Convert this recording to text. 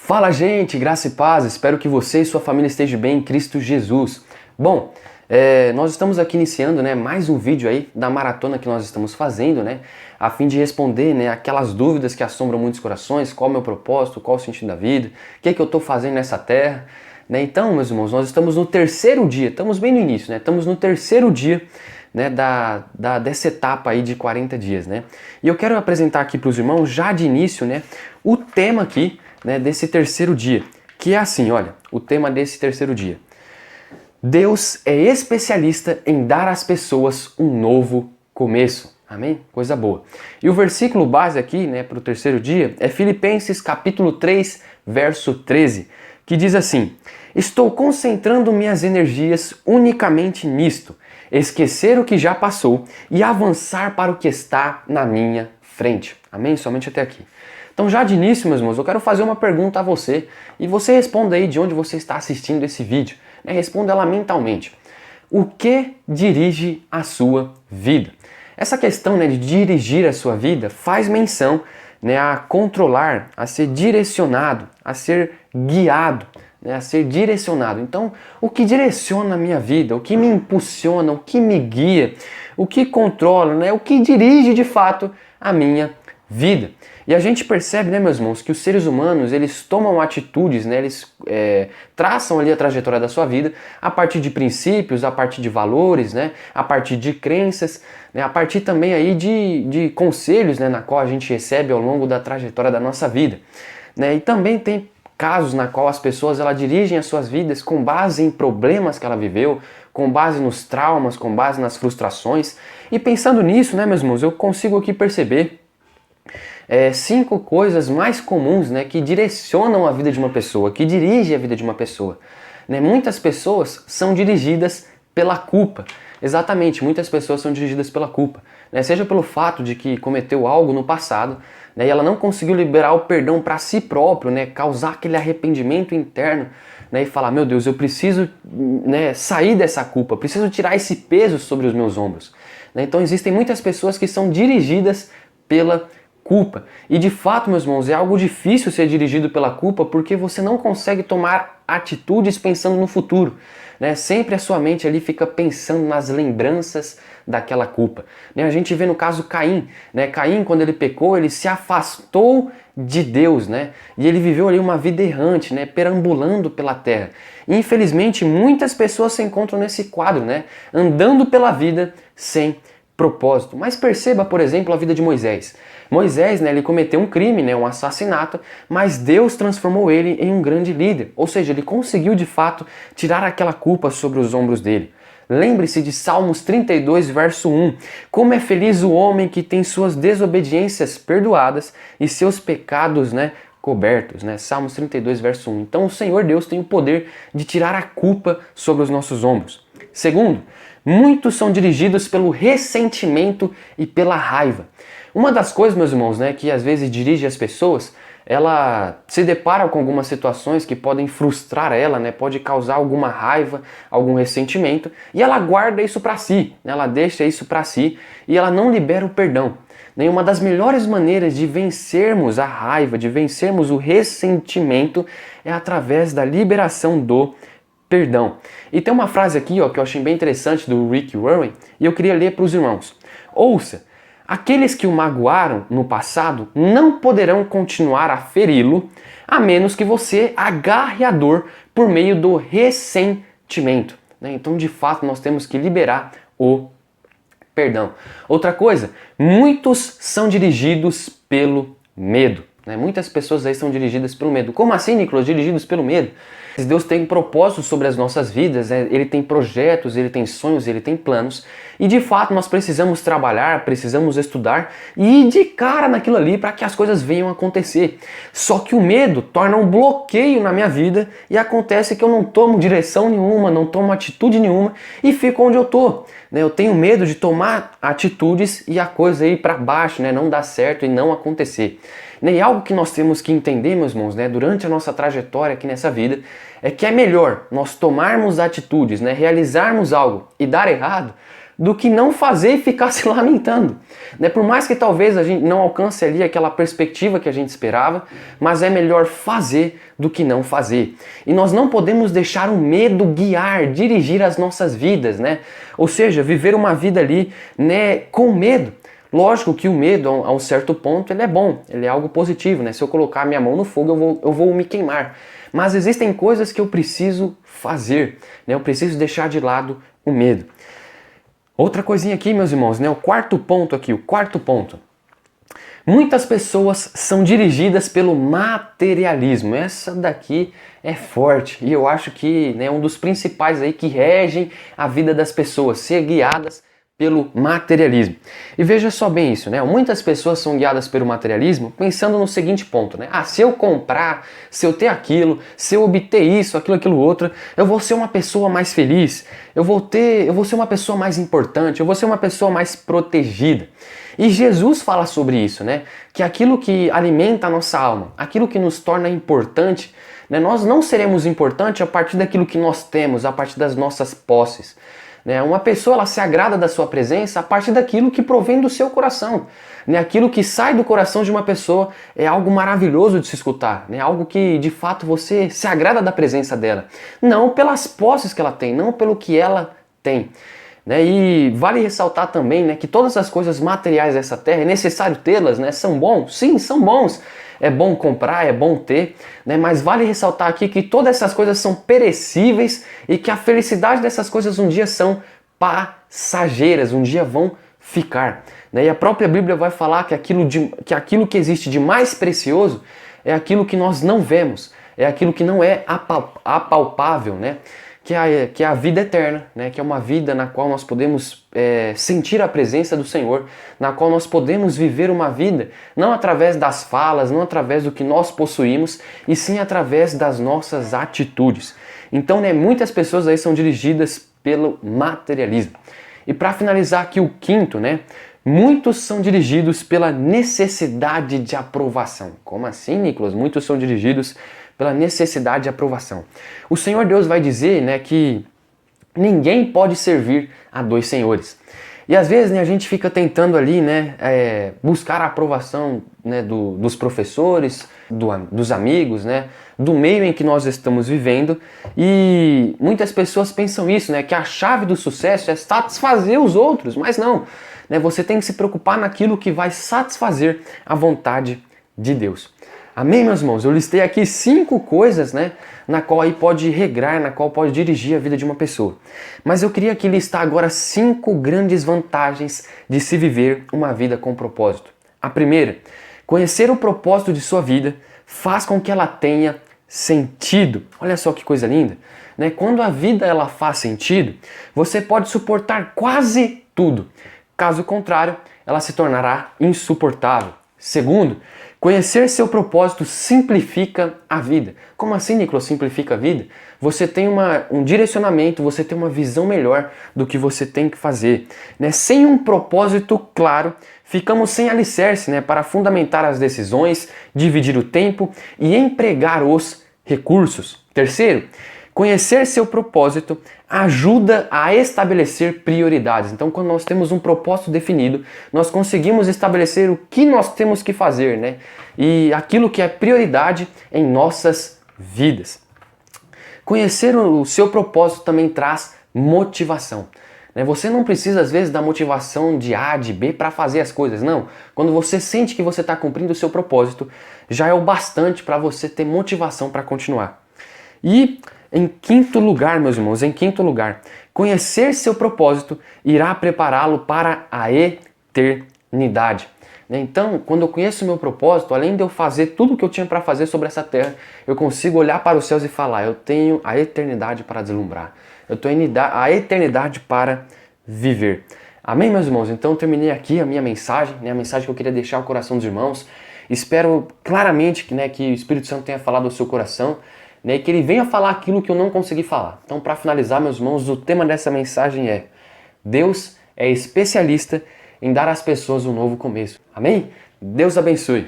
Fala, gente, graça e paz, espero que você e sua família estejam bem em Cristo Jesus. Bom, nós estamos aqui iniciando, mais um vídeo aí da maratona que nós estamos fazendo, a fim de responder, aquelas dúvidas que assombram muitos corações, qual é o meu propósito, qual é o sentido da vida, o que é que eu estou fazendo nessa terra, Então, meus irmãos, nós estamos no terceiro dia, estamos bem no início, estamos no terceiro dia, dessa etapa aí de 40 dias, E eu quero apresentar aqui para os irmãos, já de início, o tema aqui, desse terceiro dia, que é assim, olha, o tema desse terceiro dia. Deus é especialista em dar às pessoas um novo começo. Amém? Coisa boa. E o versículo base aqui, para o terceiro dia, é Filipenses capítulo 3, verso 13, que diz assim: estou concentrando minhas energias unicamente nisto, esquecer o que já passou e avançar para o que está na minha frente. Amém? Somente até aqui. Então, já de início, meus irmãos, eu quero fazer uma pergunta a você e você responda aí de onde você está assistindo esse vídeo. Responda ela mentalmente. O que dirige a sua vida? Essa questão de dirigir a sua vida faz menção a controlar, a ser direcionado, a ser guiado, a ser direcionado. Então, o que direciona a minha vida, o que me impulsiona, o que me guia, o que controla, o que dirige de fato a minha vida. E a gente percebe, meus irmãos, que os seres humanos, eles tomam atitudes, eles traçam ali a trajetória da sua vida a partir de princípios, a partir de valores, a partir de crenças, a partir também aí de conselhos, na qual a gente recebe ao longo da trajetória da nossa vida. E também tem casos na qual as pessoas elas dirigem as suas vidas com base em problemas que ela viveu, com base nos traumas, com base nas frustrações. E pensando nisso, meus irmãos, eu consigo aqui perceber 5 coisas mais comuns que direcionam a vida de uma pessoa, que dirigem a vida de uma pessoa. Muitas pessoas são dirigidas pela culpa. Exatamente, muitas pessoas são dirigidas pela culpa. Seja pelo fato de que cometeu algo no passado e ela não conseguiu liberar o perdão para si próprio, causar aquele arrependimento interno e falar, meu Deus, eu preciso sair dessa culpa, preciso tirar esse peso sobre os meus ombros. Então existem muitas pessoas que são dirigidas pela culpa. E de fato, meus irmãos, é algo difícil ser dirigido pela culpa porque você não consegue tomar atitudes pensando no futuro. Sempre a sua mente ali fica pensando nas lembranças daquela culpa. A gente vê no caso Caim. Caim, quando ele pecou, ele se afastou de Deus, e ele viveu ali uma vida errante, perambulando pela terra. E, infelizmente, muitas pessoas se encontram nesse quadro, andando pela vida sem propósito. Mas perceba, por exemplo, a vida de Moisés. Moisés, ele cometeu um crime, um assassinato, mas Deus transformou ele em um grande líder. Ou seja, ele conseguiu de fato tirar aquela culpa sobre os ombros dele. Lembre-se de Salmos 32, verso 1. Como é feliz o homem que tem suas desobediências perdoadas e seus pecados, cobertos. Salmos 32, verso 1. Então o Senhor Deus tem o poder de tirar a culpa sobre os nossos ombros. Segundo, muitos são dirigidos pelo ressentimento e pela raiva. Uma das coisas, meus irmãos, que às vezes dirige as pessoas, ela se depara com algumas situações que podem frustrar ela, pode causar alguma raiva, algum ressentimento, e ela guarda isso para si, ela deixa isso para si e ela não libera o perdão. Uma das melhores maneiras de vencermos a raiva, de vencermos o ressentimento, é através da liberação do perdão. E tem uma frase aqui que eu achei bem interessante do Rick Warren, e eu queria ler para os irmãos. Ouça! Aqueles que o magoaram no passado não poderão continuar a feri-lo, a menos que você agarre a dor por meio do ressentimento. Então, de fato, nós temos que liberar o perdão. Outra coisa, muitos são dirigidos pelo medo. Muitas pessoas aí são dirigidas pelo medo. Como assim, Nicolas? Dirigidos pelo medo? Deus tem propósitos sobre as nossas vidas, Ele tem projetos, Ele tem sonhos, Ele tem planos. E de fato nós precisamos trabalhar, precisamos estudar e ir de cara naquilo ali para que as coisas venham a acontecer. Só que o medo torna um bloqueio na minha vida e acontece que eu não tomo direção nenhuma, não tomo atitude nenhuma e fico onde eu estou. Eu tenho medo de tomar atitudes e a coisa ir para baixo, não dar certo e não acontecer. E algo que nós temos que entender, meus irmãos, durante a nossa trajetória aqui nessa vida, é que é melhor nós tomarmos atitudes, realizarmos algo e dar errado, do que não fazer e ficar se lamentando. Né? Por mais que talvez a gente não alcance ali aquela perspectiva que a gente esperava, mas é melhor fazer do que não fazer. E nós não podemos deixar o medo guiar, dirigir as nossas vidas, né? Ou seja, viver uma vida ali, né, com medo. Lógico que o medo, a um certo ponto, ele é bom, ele é algo positivo, né? Se eu colocar minha mão no fogo, eu vou me queimar. Mas existem coisas que eu preciso fazer, né? Eu preciso deixar de lado o medo. Outra coisinha aqui, meus irmãos, né? O quarto ponto. Muitas pessoas são dirigidas pelo materialismo. Essa daqui é forte e eu acho que é um dos principais aí que regem a vida das pessoas, ser guiadas pelo materialismo. E veja só bem isso, né? Muitas pessoas são guiadas pelo materialismo pensando no seguinte ponto, né? Se eu comprar, se eu ter aquilo, se eu obter isso, aquilo outro, eu vou ser uma pessoa mais feliz, eu vou ser uma pessoa mais importante, eu vou ser uma pessoa mais protegida. E Jesus fala sobre isso, né? Que aquilo que alimenta a nossa alma, aquilo que nos torna importante, né? Nós não seremos importantes a partir daquilo que nós temos, a partir das nossas posses. Uma pessoa ela se agrada da sua presença a partir daquilo que provém do seu coração. Aquilo que sai do coração de uma pessoa é algo maravilhoso de se escutar, algo que de fato você se agrada da presença dela. Não pelas posses que ela tem, não pelo que ela tem. E vale ressaltar também que todas as coisas materiais dessa terra, é necessário tê-las, são bons? Sim, são bons. É bom comprar, é bom ter, mas vale ressaltar aqui que todas essas coisas são perecíveis e que a felicidade dessas coisas um dia são passageiras, um dia vão ficar. E a própria Bíblia vai falar que aquilo que existe de mais precioso é aquilo que nós não vemos, é aquilo que não é apalpável, que é a vida eterna, que é uma vida na qual nós podemos sentir a presença do Senhor, na qual nós podemos viver uma vida não através das falas, não através do que nós possuímos, e sim através das nossas atitudes. Então, muitas pessoas aí são dirigidas pelo materialismo. E para finalizar aqui o quinto, muitos são dirigidos pela necessidade de aprovação. Como assim, Nicolas? Muitos são dirigidos pela necessidade de aprovação. O Senhor Deus vai dizer que ninguém pode servir a dois senhores. E às vezes a gente fica tentando ali buscar a aprovação dos professores, dos amigos, do meio em que nós estamos vivendo. E muitas pessoas pensam isso, que a chave do sucesso é satisfazer os outros, mas não. Você tem que se preocupar naquilo que vai satisfazer a vontade de Deus. Amém, meus irmãos? Eu listei aqui 5 coisas, na qual aí pode regrar, na qual pode dirigir a vida de uma pessoa. Mas eu queria aqui listar agora 5 grandes vantagens de se viver uma vida com propósito. A primeira, conhecer o propósito de sua vida faz com que ela tenha sentido. Olha só que coisa linda. Quando a vida ela faz sentido, você pode suportar quase tudo. Caso contrário, ela se tornará insuportável. Segundo, conhecer seu propósito simplifica a vida. Como assim, Nicolas, simplifica a vida? Você tem um direcionamento, você tem uma visão melhor do que você tem que fazer. Sem um propósito claro, ficamos sem alicerce para fundamentar as decisões, dividir o tempo e empregar os recursos. Terceiro, conhecer seu propósito ajuda a estabelecer prioridades. Então, quando nós temos um propósito definido, nós conseguimos estabelecer o que nós temos que fazer, e aquilo que é prioridade em nossas vidas. Conhecer o seu propósito também traz motivação. Você não precisa, às vezes, da motivação de A, de B para fazer as coisas, não. Quando você sente que você está cumprindo o seu propósito, já é o bastante para você ter motivação para continuar. E em quinto lugar, meus irmãos, conhecer seu propósito irá prepará-lo para a eternidade. Então, quando eu conheço o meu propósito, além de eu fazer tudo o que eu tinha para fazer sobre essa terra, eu consigo olhar para os céus e falar, eu tenho a eternidade para deslumbrar. Eu tenho a eternidade para viver. Amém, meus irmãos? Então, eu terminei aqui a minha mensagem, a mensagem que eu queria deixar ao coração dos irmãos. Espero claramente que o Espírito Santo tenha falado ao seu coração, e que ele venha falar aquilo que eu não consegui falar. Então, para finalizar, meus irmãos, o tema dessa mensagem é: Deus é especialista em dar às pessoas um novo começo. Amém? Deus abençoe.